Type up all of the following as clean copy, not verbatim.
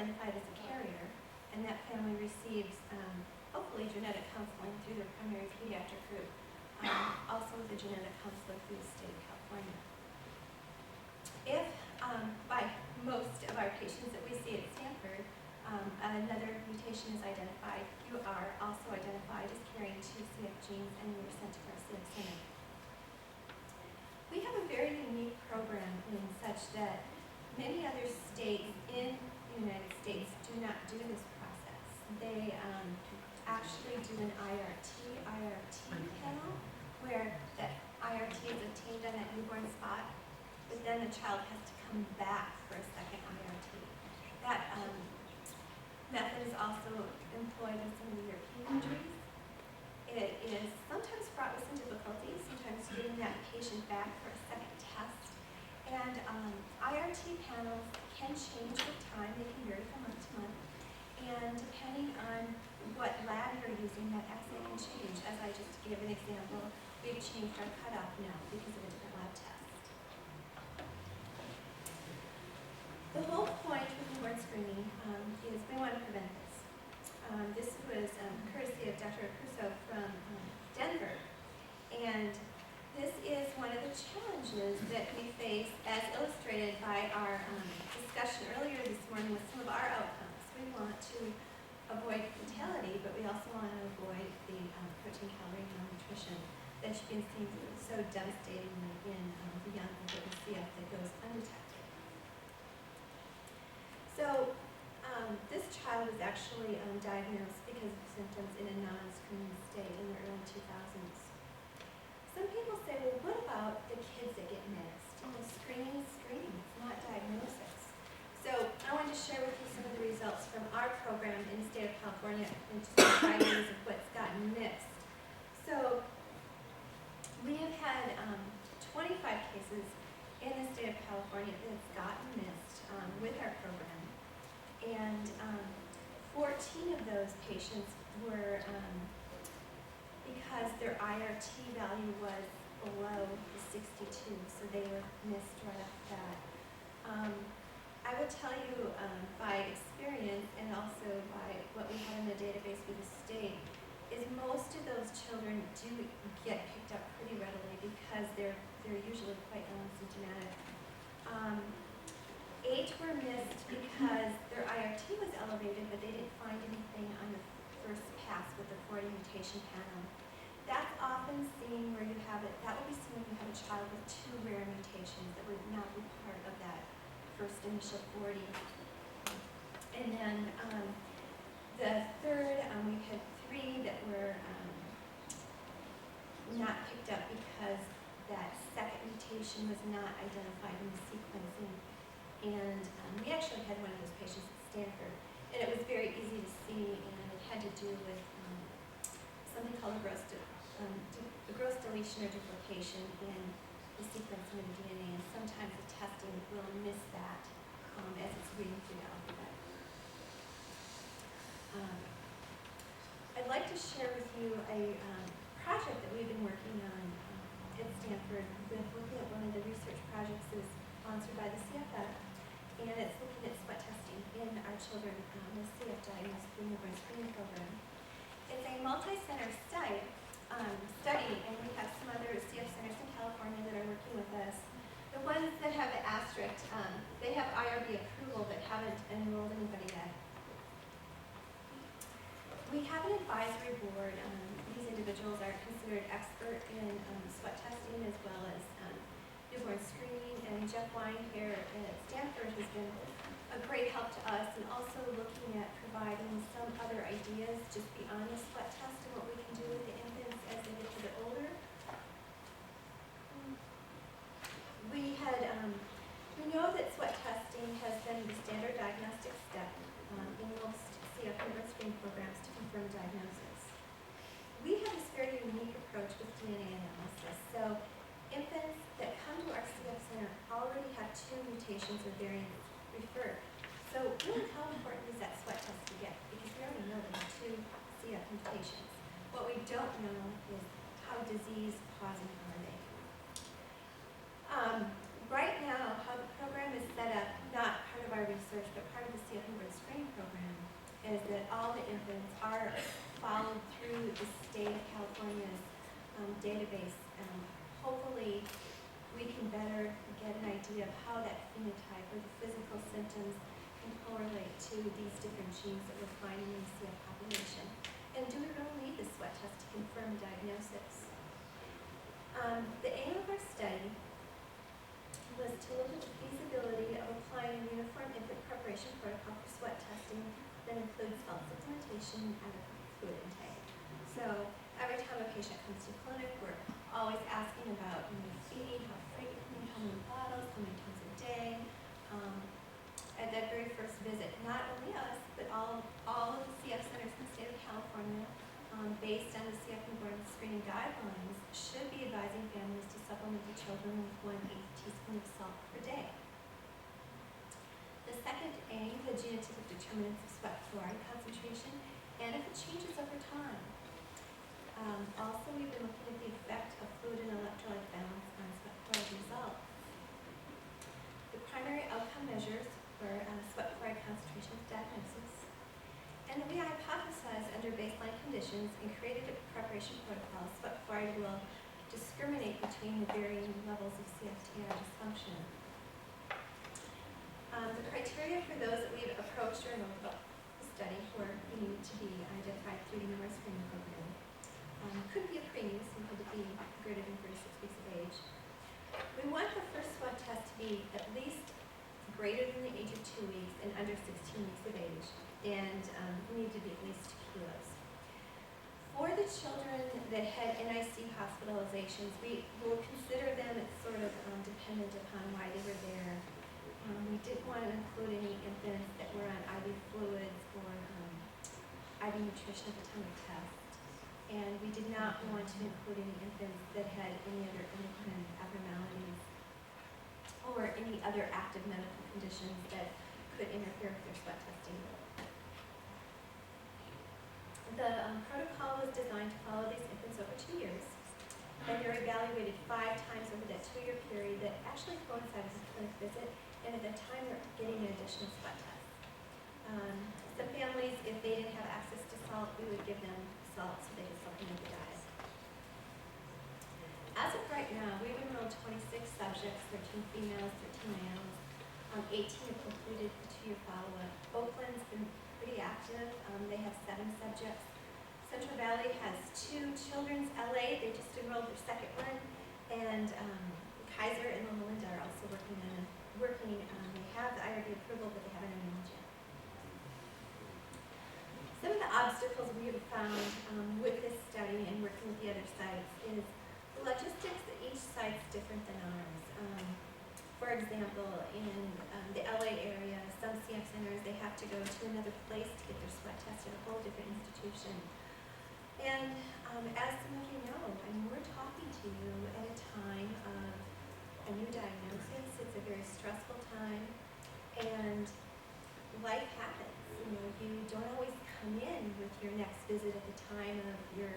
identified as a carrier, and that family receives hopefully genetic counseling through their primary pediatric group, also with a genetic counselor through the state of California. If by most of our patients that we see at Stanford, another mutation is identified, you are also identified as carrying 2 CF genes and you are sent to our CF center. We have a very unique program in such that many other states in the United States do not do this process. They actually do an IRT panel, where that IRT is obtained on that newborn spot, but then the child has to come back for a second IRT. That method is also employed in some of the European countries. It is sometimes fraught with some difficulties, sometimes getting that patient back for a second test. And IRT panels can change with time. They can vary from month to month. And depending on what lab you're using, that assay can change. As I just gave an example, we've changed our cutoff now because of a different lab test. The whole point with newborn screening is we want to prevent this. This was courtesy of Dr. Crusoe from Denver. And this is one of the challenges that we face as illustrated by our discussion earlier this morning with some of our outcomes. We want to avoid fatality, but we also want to avoid the protein calorie malnutrition that you can see so devastatingly in the young people with CF that goes undetected. So this child was actually diagnosed because of symptoms in a non-screening state in the early 2000s. Some people say, well, what about the kids that get missed? You know, screening is screening, it's not diagnosis. So I wanted to share with you some of the results from our program in the state of California and just ideas of what's gotten missed. So we have had 25 cases in the state of California that's gotten missed with our program. And 14 of those patients were because their IRT value was below the 62, so they were missed right off the bat. I will tell you by experience and also by what we have in the database with the state is most of those children do get picked up pretty readily because they're usually quite unsymptomatic. 8 were missed because their IRT was elevated, but they didn't find anything on the first pass with the 40 mutation panel. That's often seen where you have it, that will be seen when you have a child with 2 rare mutations that would not be part of that first initial 40. And then the third, we had 3 that were not picked up because that second mutation was not identified in the sequencing. And we actually had one of those patients at Stanford, and it was very easy to see, and it had to do with something called a gross deletion or duplication in the sequencing of the DNA, and sometimes the testing will miss that as it's reading through the alphabet. I'd like to share with you a project that we've been working on at Stanford with looking at one of the research projects that is sponsored by the CFF, and it's looking at sweat testing in our children with CF diagnosed through the newborn screening program. It's a multi-center study, and we have some other CF centers in California that are working with us. The ones that have the asterisk, they have IRB approval but haven't enrolled anybody yet. We have an advisory board. These individuals are considered expert in sweat testing as well as newborn screening, and Jeff Wine here at Stanford has been a great help to us, and also looking at providing some other ideas just beyond the sweat test and what we can do with the infants as they get a bit older. We know that sweat testing has been the standard diagnostic step in most CF newborn screening programs to confirm diagnosis. We have this very unique approach with DNA analysis. So infants that come to our CF center already have 2 mutations or variants referred. So really how important is that sweat test to get? Because we already know there are 2 CF mutations. What we don't know is how disease-causing are they. Right now, how the program is set up, not part of our research, but part of the CF newborn screening is that all the infants are followed through the state of California's database. Hopefully, we can better get an idea of how that phenotype or the physical symptoms can correlate to these different genes that we're finding in the CF population. And do we really need the sweat test to confirm diagnosis? The aim of our study was to look at the feasibility of applying a uniform infant preparation protocol for sweat testing that includes salt supplementation and a fluid intake. So every time a patient comes to clinic, we're always asking about feeding, how frequently, how many bottles, how many times a day. At that very first visit, not only us, but all of the CF centers in the state of California, based on the CF newborn screening guidelines, should be advising families to supplement their children with 1/8 teaspoon of salt per day. The second aim, the genotypic determinants of sweat chloride concentration, and if it changes over time. Also, we've been looking at the effect of fluid and electrolyte balance on sweat chloride results. The primary outcome measures were sweat chloride concentration diagnosis. And we hypothesized under baseline conditions and created a preparation protocol. Sweat chloride will discriminate between the varying levels of CFTR dysfunction. The criteria for those that we've approached or enrolled about the study were needed to be identified through the numerous screening program. Could be a preemie, so could be greater than 36 weeks of age. We want the first sweat test to be at least greater than the age of 2 weeks and under 16 weeks of age, and need to be at least 2 kilos. For the children that had NIC hospitalizations, we will consider them as sort of dependent upon why they were there. We didn't want to include any infants that were on IV fluids or IV nutrition at the time of test. And we did not want to include any infants that had any other endocrine abnormalities or any other active medical conditions that could interfere with their sweat testing. The protocol was designed to follow these infants over 2 years, and they're evaluated 5 times over that 2-year period that actually coincides with the clinic visit, and at that time they're getting an additional sweat test. Some families, if they didn't have access to salt, we would give them salt so they could supplement the diet. As of right now, we've enrolled 26 subjects, 13 females, 13 males. 18 have completed the 2-year follow-up. Oakland's been pretty active. They have 7 subjects. Central Valley has 2. Children's LA, they just enrolled their 2nd one. And Kaiser and Loma Linda are also working. They have the IRB approval, but they haven't enrolled yet. Some of the obstacles we have found with this study and working with the other sites is the logistics at each site's different than ours. For example, in the LA area, some CF centers, they have to go to another place to get their sweat tested, a whole different institution. And as some of you know, we're talking to you at a time of a new diagnosis. It's a very stressful time, and life happens. You don't always come in with your next visit at the time of your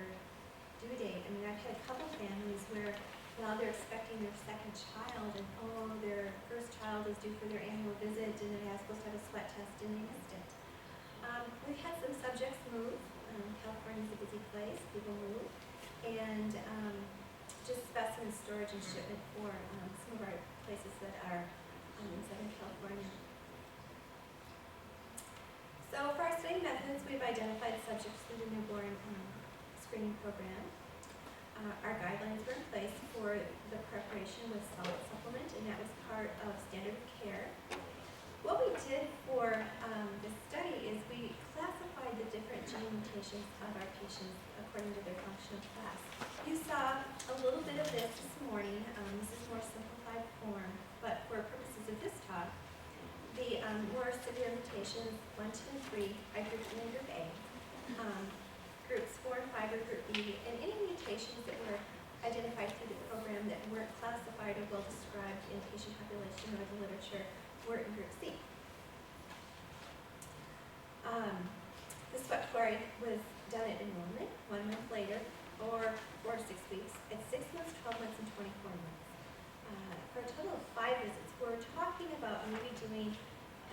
due date. I've had a couple families where now they're expecting their 2nd child, and their 1st child is due for their annual visit, and they are supposed to have a sweat test, and they missed it. We've had some subjects move. California's a busy place, people move, and just specimen storage and shipment for some of our places that are in Southern California. So for our study methods, we've identified subjects through the newborn screening program. Our guidelines were in place for the preparation with salt supplement, and that was part of standard of care. What we did for this study is we classified the different gene mutations of our patients according to their functional class. You saw a little bit of this morning. This is more simplified form, but for purposes of this talk, the more severe mutations 1, 2, and 3 are grouped in group A. Groups 4 and 5 are group B, and any mutations that were identified through the program that weren't classified or well described in patient population or the literature were in group C. The sweat chloride was done at enrollment 1 month later, or 4 to 6 weeks, at 6 months, 12 months, and 24 months. For a total of 5 visits, we're talking about maybe doing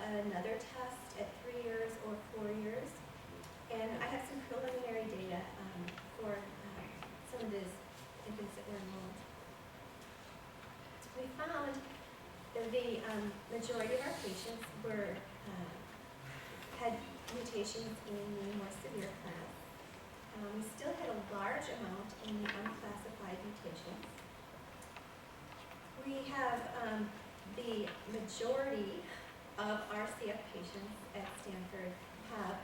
another test at 3 years or 4 years. the majority of our patients had mutations in the more severe class. We still had a large amount in the unclassified mutations. We have the majority of our CF patients at Stanford have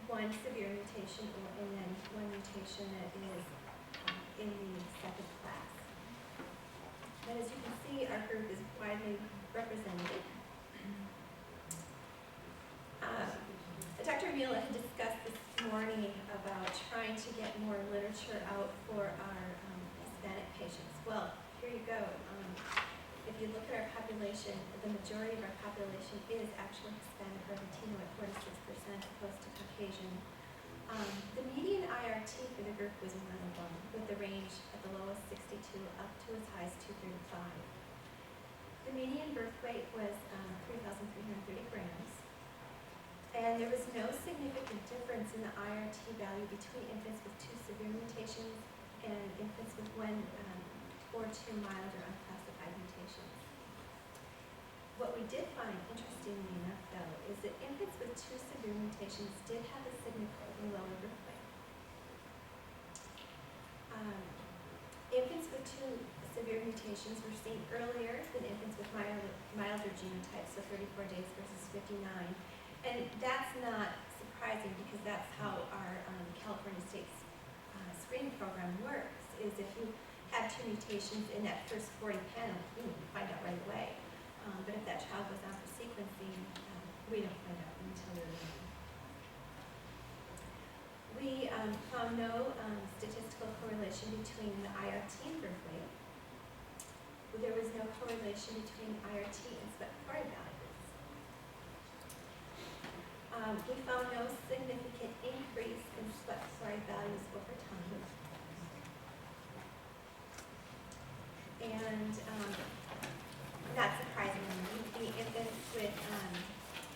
one severe mutation and then one mutation that is in the second class. And as you can see, our group is widely represented. Dr. Mila had discussed this morning about trying to get more literature out for our Hispanic patients. Well, here you go. If you look at our population, the majority of our population is actually Hispanic or Latino at 46% opposed to Caucasian. The median IRT for the group was 101, with the range at the lowest 62 up to as high as 235. The median birth weight was 3,330 grams. And there was no significant difference in the IRT value between infants with 2 severe mutations and infants with 1 or 2 mild or unclassified mutations. What we did find, interestingly enough, though, is that infants with 2 severe mutations did have a significantly lower birth weight. Infants with 2 severe mutations were seen earlier than infants with milder genotypes, so 34 days versus 59. And that's not surprising because that's how our California State's screening program works, is if you have 2 mutations in that first 40 panel, you find out right away. But if that child goes on for sequencing, we don't find out until later. We found no statistical correlation between the IRT and birth weight. There was no correlation between IRT and sweat chloride values. We found no significant increase in sweat chloride values over time. And not surprisingly, the infants with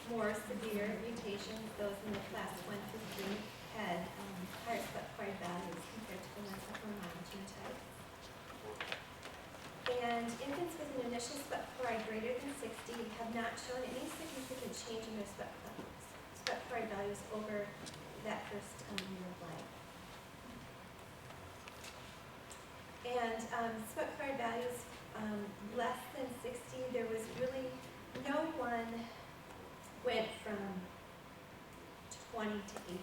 more severe mutations, those in the class 1 to 3, had higher sweat chloride values compared to the ones with more mild genotypes. And infants with an initial sweat chloride greater than 60 have not shown any significant change in their sweat chloride values over that first year of life. And sweat chloride values less than 60, there was really no one went from 20 to 80.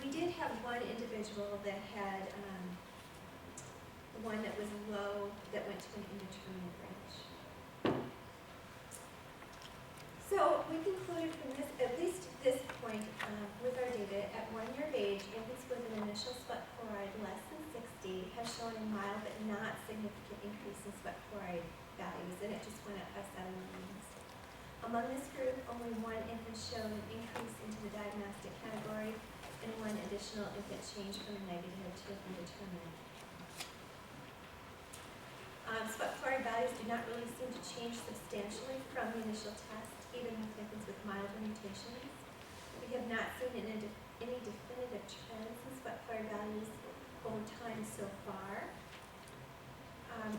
We did have one individual that had one that was low that went to an indeterminate range. So we concluded from this, at least this point with our data, at 1 year of age, infants with an initial sweat chloride less than 60 have shown a mild but not significant increase in sweat chloride values, and it just went up by 7 millions. Among this group, only 1 infant showed an increase into the diagnostic category, and 1 additional infant changed from a negative to an indeterminate. Sweat chloride values do not really seem to change substantially from the initial test, even with infants with milder mutations. We have not seen any definitive trends in sweat chloride values over time so far.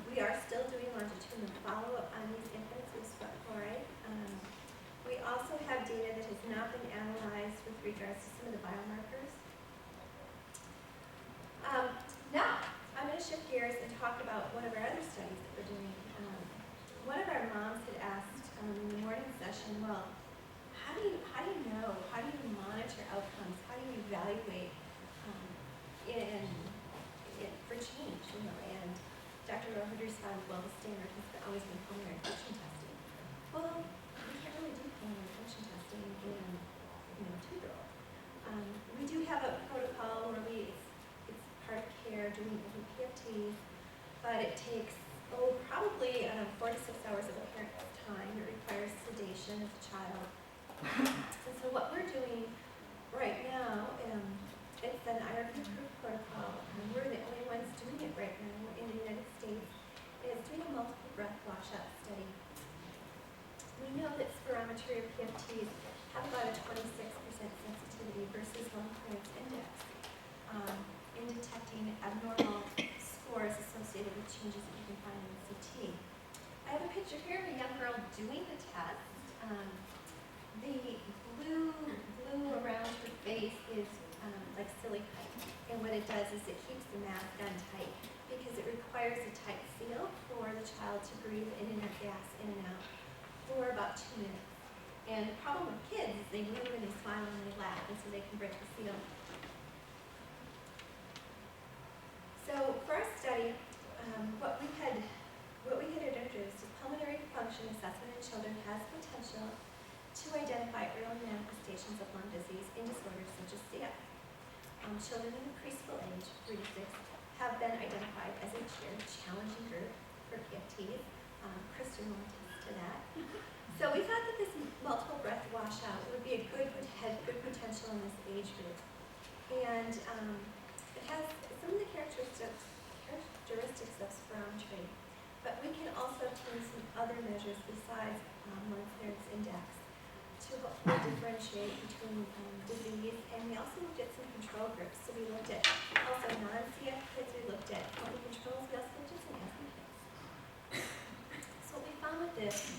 We are still doing longitudinal follow-up on these infants with sweat chloride. We also have data that has not been analyzed with regards to some of the biomarkers. Now, I'm going to shift gears and talk about one of our other studies that we're doing. One of our moms had asked in the morning session, well, how do you know, how do you monitor outcomes, how do you evaluate for change, and Dr. Roheder's found, well, the standard has always been pulmonary function testing. Well, we can't really do pulmonary function testing in 2-year-old. We do have a protocol where it's part of care doing PFTs, but it takes probably 4 to 6 hours of a parent's time. It requires sedation of the child. And so what we're doing right now, it's an IRB-approved protocol, and we're the only ones doing it right now in the United States. It's doing a multiple breath washout study. We know that spirometry or PFTs have about a 26% sensitivity versus lung clearance index in detecting abnormal scores associated with changes that you can find in CT. I have a picture here of a young girl doing the test. The blue around her face is like silicone, and what it does is it keeps the mask on tight because it requires a tight seal for the child to breathe in and out gas in and out for about 2 minutes. And the problem with kids is they move and they smile and they laugh, and so they can break the seal. So for our study, what we had introduced is pulmonary function assessment in children has potential to identify early manifestations of lung disease in disorders such as CF. Children in the preschool age, 3 to 6, have been identified as a challenging group for PFTs. Kristen will attest to that. So we thought that this multiple breath washout would be had good potential in this age group. And it has some of the characteristics of spirometry, but we can also obtain some other measures besides lung clearance index to hopefully differentiate between disease, and we also looked at some control groups. So we looked at also non-CF kids, we looked at healthy controls, we also looked at some asthma kids. So what we found with this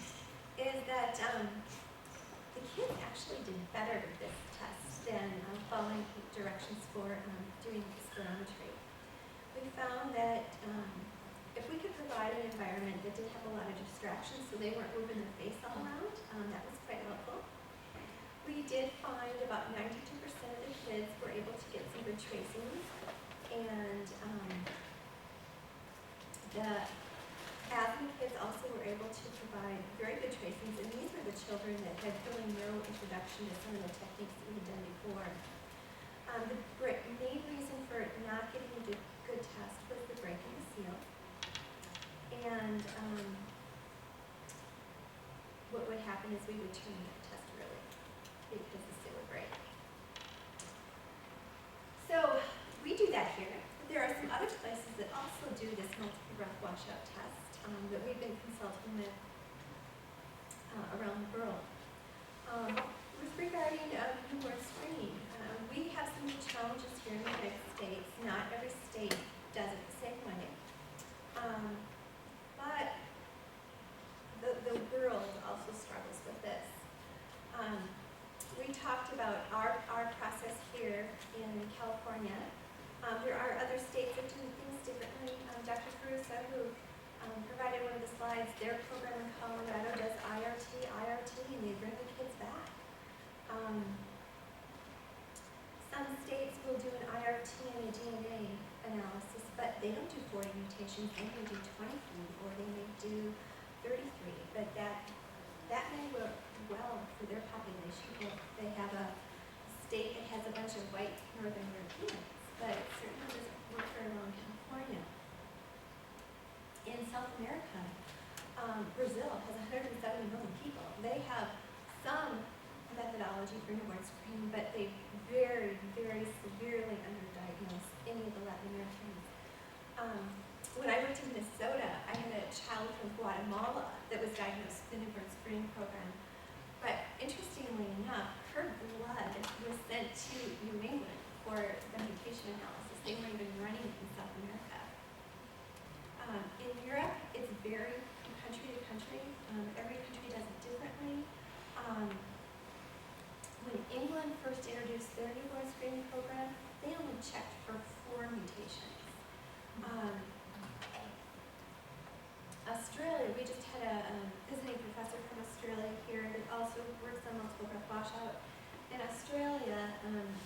is that the kids actually did better with this test than following directions for doing spirometry. We found that if we could provide an environment that did have a lot of distractions, so they weren't moving their face all around, that was quite helpful. We did find about 92% of the kids were able to get some good tracings, and the asthma kids also were able to provide very good tracings, and these were the children that had really no introduction to some of the techniques that we had done before. The main reason for not getting a good test was the breaking the seal. And what would happen is we would terminate the test early because the seal would break. So we do that here. There are some other places that also do this multiple breath washout test that we've been consulting with around the world. With regarding newborn screening, we have some new challenges here in the United States. Not every state does it the same way. But the world also struggles with this. We talked about our process here in California. There are other states that do things differently. Dr. Caruso, who provided one of the slides, their program in Colorado does IRT, and they bring the kids back. Some states will do an IRT and a DNA analysis, but they don't do 40 mutations. They may do 23, or they may do 33, but that may work well for their population if they have a state that has a bunch of white Northern Europeans, but it certainly doesn't work very well in California. In South America, Brazil has 170 million people. They have some methodology for newborn screening, but they very, very severely underdiagnose any of the Latin Americans. When I worked in Minnesota, I had a child from Guatemala that was diagnosed with the newborn screening program. But interestingly enough, her blood was sent to New England for the mutation analysis. They weren't even running it in South America. In Europe, it's very from country to country. Every country does it differently. When England first introduced their newborn screening program, they only checked for 4 mutations. Australia, we just had a visiting professor from Australia here that also works on multiple breath washout. In Australia,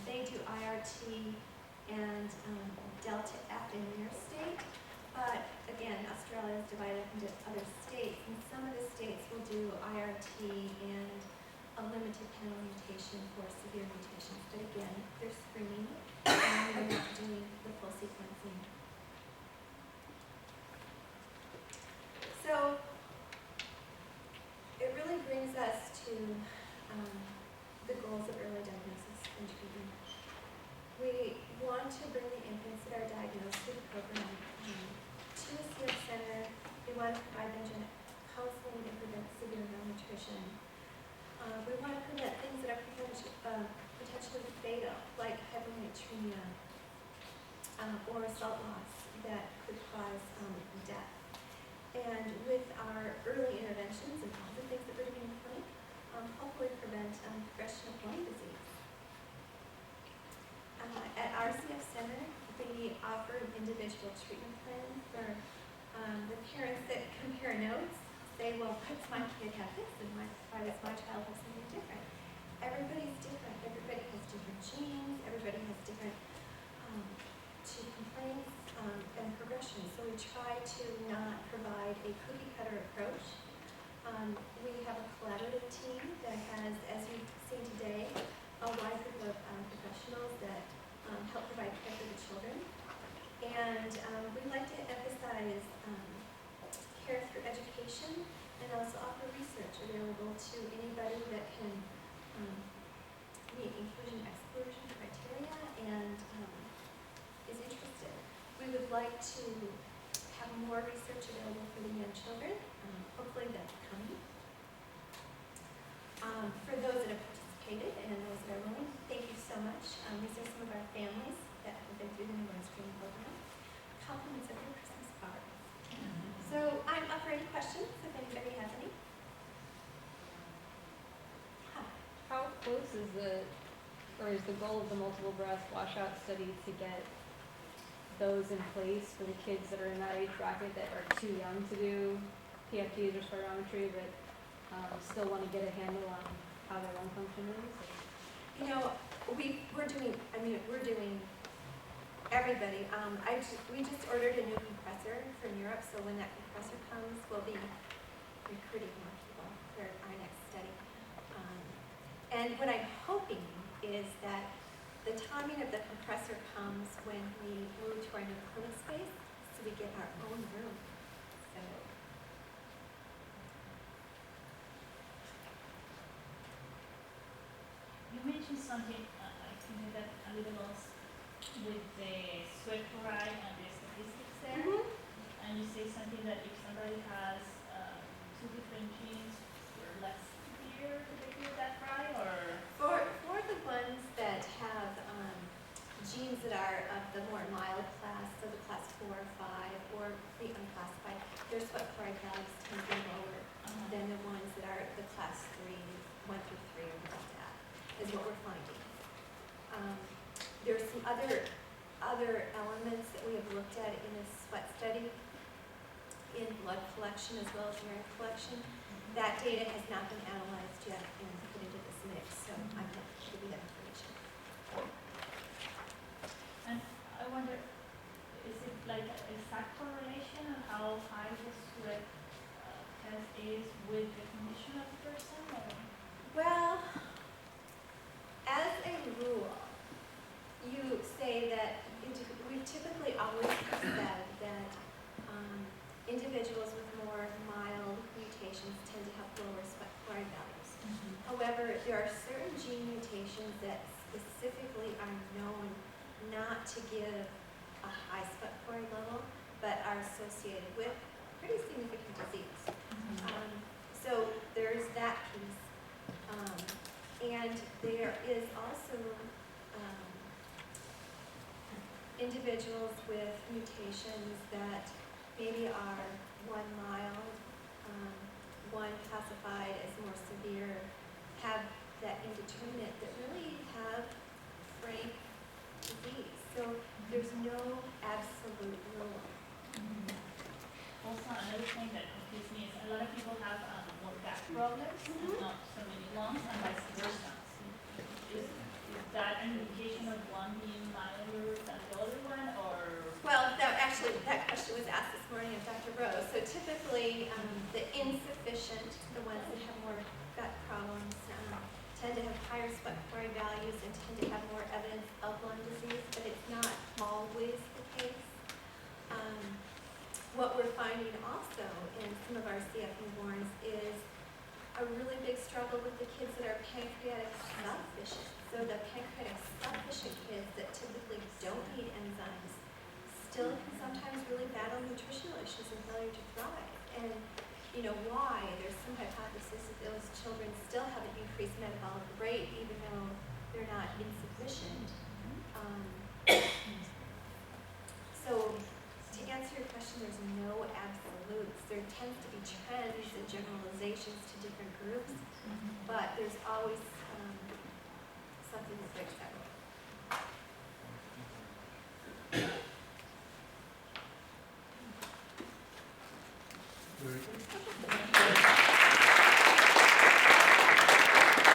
they do IRT and Delta F in their state, but again, Australia is divided into other states, and some of the states will do IRT and a limited panel mutation for severe mutations, but again, they're screening and they're not doing the full sequencing. So it really brings us to the goals of early diagnosis and treatment. We want to bring the infants that are diagnosed through the program to a CF center. We want to provide them genetic counseling to prevent severe malnutrition. We want to prevent things that are potentially fatal, like hyponatremia or salt loss that could cause death. And with our early interventions and all the things that we're doing in the clinic, hopefully prevent progression of lung disease. At our CF Center, we offer an individual treatment plan for the parents that compare notes. Say, well, why does my kid have this and why does my child have something different? Everybody's different. Everybody has different genes. Everybody has different complaints and progression. So we try to not provide a cookie cutter approach. We have a collaborative team that has, as you've seen today, a wide group of professionals that help provide care for the children. And we like to emphasize care through education and also offer research available to anybody that can meet inclusion exclusion criteria and is interested. We would like to have more research available for the young children. Hopefully that's coming. For those that have participated and those that are willing, thank you so much. These are some of our families that have been through the newborn screening program. Compliments of your Christmas card. So I'm up for any questions if anybody has any. How close is the goal of the multiple breast washout study to get those in place for the kids that are in that age bracket that are too young to do PFTs or spirometry, but still want to get a handle on how their lung function is? You know, we're doing everybody. We just ordered a new compressor from Europe, so when that compressor comes, we'll be recruiting more people for our next study. And what I'm hoping is that the timing of the compressor comes when we move to our new clinic space, so we get our own room. So. You mentioned something, I think that a little lost with the sweat chloride and the statistics there. Mm-hmm. And you say something that if somebody has two different genes, they're less severe to get that right, or? For the ones that have genes that are of the more mild class, so the class 4 or 5, or the unclassified, their sweat chloride values tend to be lower than the ones that are the class 3, 1 through 3, or like that, is what we're finding. There's some other elements that we have looked at in this sweat study, in blood collection as well as urine collection. That data has not been analyzed yet and put into this mix, so I'm not sure we have information. And I wonder, is it like an exact correlation of how high the sweat test is with the condition of the person? Or? Well, as a rule, you say that we've typically always said that individuals with more mild mutations tend to have lower sweat chloride values. Mm-hmm. However, there are certain gene mutations that specifically are known not to give a high sweat chloride level, but are associated with pretty significant disease. Mm-hmm. So there's that piece. And there is also individuals with mutations that maybe are one mild, one classified as more severe, have that indeterminate that really have frank disease. So there's no absolute rule. Mm-hmm. Also, another thing that confuses me is a lot of people have more gut problems and not so many lungs, and vice versa. Is that an indication of one being milder than the other one, or? Well, that question was asked this morning of Dr. Rose. So typically, the insufficient, the ones that have more gut problems, tend to have higher sweat chloride values and tend to have more evidence of lung disease, but it's not always the case. What we're finding also in some of our CF newborns is a really big struggle with the kids that are pancreatic sufficient. So the pancreatic sufficient kids that typically don't need enzymes still can sometimes really battle nutritional issues and failure to thrive. And you know why? There's some hypothesis that those children still have an increased metabolic rate even though they're not insufficient. So to answer your question, there's no absolutes. There generalizations to different groups, but there's always something that breaks that rule. Very good.